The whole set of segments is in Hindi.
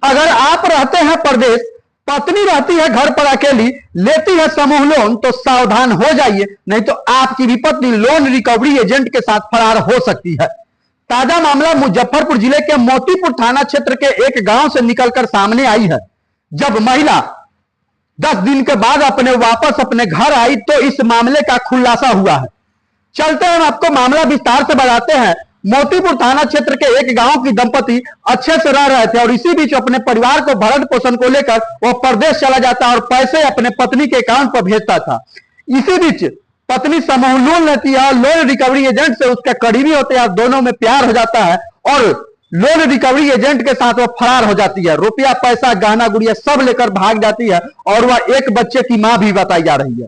अगर आप रहते हैं परदेश, पत्नी रहती है घर पर अकेली, लेती है समूह लोन, तो सावधान हो जाइए, नहीं तो आपकी भी पत्नी लोन रिकवरी एजेंट के साथ फरार हो सकती है। ताजा मामला मुजफ्फरपुर जिले के मोतीपुर थाना क्षेत्र के एक गांव से निकलकर सामने आई है। जब महिला 10 दिन के बाद वापस अपने घर आई तो इस मामले का खुलासा हुआ है। चलते हैं, आपको मामला विस्तार से बताते हैं। मोतीपुर थाना क्षेत्र के एक गांव की दंपति अच्छे से रह रहे थे और इसी बीच अपने परिवार को भरण पोषण को लेकर वह परदेश चला जाता और पैसे अपने पत्नी के अकाउंट पर भेजता था। इसी बीच पत्नी समूह लोन लेती है और लोन रिकवरी एजेंट से उसके करीबी होते हैं, दोनों में प्यार हो जाता है और लोन रिकवरी एजेंट के साथ वह फरार हो जाती है। रुपया पैसा गहना गुड़िया सब लेकर भाग जाती है और वह एक बच्चे की मां भी बताई जा रही है।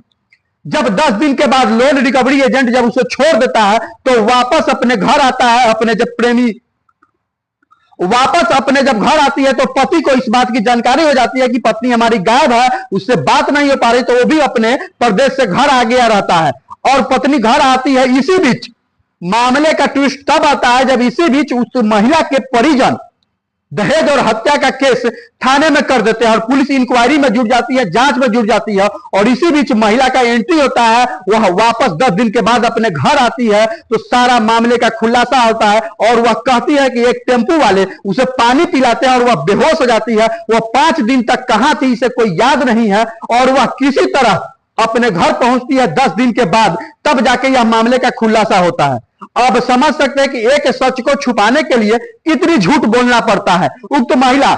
जब 10 दिन के बाद लोन रिकवरी एजेंट जब उसे छोड़ देता है तो वापस अपने घर आता है। वापस अपने जब घर आती है तो पति को इस बात की जानकारी हो जाती है कि पत्नी हमारी गायब है, उससे बात नहीं हो पा रही, तो वो भी अपने प्रदेश से घर आ गया रहता है और पत्नी घर आती है। इसी बीच मामले का ट्विस्ट तब आता है जब इसी बीच उस महिला के परिजन दहेज और हत्या का केस थाने में कर देते हैं और पुलिस इंक्वायरी में जुट जाती है, जांच में जुट जाती है और इसी बीच महिला का एंट्री होता है। वह वापस 10 दिन के बाद अपने घर आती है तो सारा मामले का खुलासा होता है और वह कहती है कि एक टेम्पू वाले उसे पानी पिलाते हैं और वह बेहोश हो जाती है। वह 5 दिन तक कहां थी इसे कोई याद नहीं है और वह किसी तरह अपने घर पहुंचती है 10 दिन के बाद, तब जाके यह मामले का खुलासा होता है। अब समझ सकते हैं कि एक सच को छुपाने के लिए कितनी झूठ बोलना पड़ता है। उक्त महिला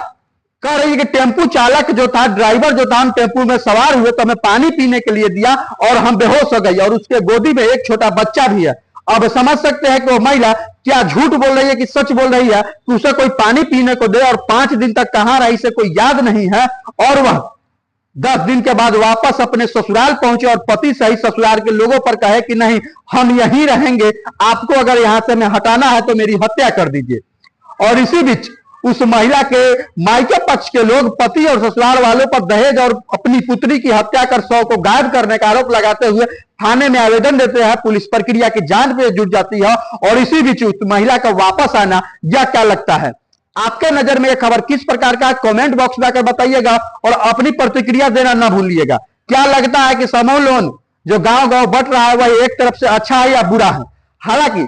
कह रही है कि टेम्पू चालक जो था, ड्राइवर जो था, हम टेम्पू में सवार हुए तो हमें पानी पीने के लिए दिया और हम बेहोश हो गई और उसके गोदी में एक छोटा बच्चा भी है। अब समझ सकते हैं कि वो महिला क्या झूठ बोल रही है कि सच बोल रही है कि उसे कोई पानी पीने को दे और 5 दिन तक कहां रही इसे कोई याद नहीं है और वह 10 दिन के बाद वापस अपने ससुराल पहुंचे और पति सही ससुराल के लोगों पर कहे कि नहीं हम यहीं रहेंगे, आपको अगर यहां से मैं हटाना है तो मेरी हत्या कर दीजिए। और इसी बीच उस महिला के मायके पक्ष के लोग पति और ससुराल वालों पर दहेज और अपनी पुत्री की हत्या कर शव को गायब करने का आरोप लगाते हुए थाने में आवेदन देते हैं। पुलिस प्रक्रिया की जांच में जुट जाती है और इसी बीच उस महिला का वापस आना, यह क्या लगता है आपके नजर में यह खबर किस प्रकार का, कमेंट बॉक्स में आकर बताइएगा और अपनी प्रतिक्रिया देना ना भूलिएगा। क्या लगता है कि समूह लोन जो गांव गांव बट रहा है वह एक तरफ से अच्छा है या बुरा है? हालांकि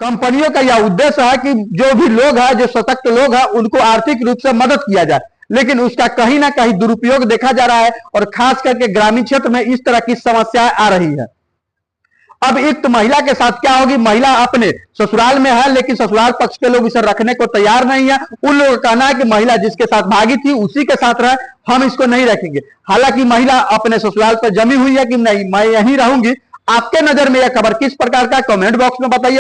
कंपनियों का यह उद्देश्य है कि जो भी लोग हैं, जो सशक्त लोग हैं, उनको आर्थिक रूप से मदद किया जाए, लेकिन उसका कहीं ना कहीं दुरुपयोग देखा जा रहा है और खास करके ग्रामीण क्षेत्र में इस तरह की समस्याएं आ रही है। अब एक महिला के साथ क्या होगी? महिला अपने ससुराल में है लेकिन ससुराल पक्ष के लोग इसे रखने को तैयार नहीं है। उन लोगों का कहना है कि महिला जिसके साथ भागी थी उसी के साथ रहे, हम इसको नहीं रखेंगे। हालांकि महिला अपने ससुराल पर जमी हुई है कि नहीं मैं यहीं रहूंगी। आपके नजर में यह खबर किस प्रकार का, कमेंट बॉक्स में बताइए।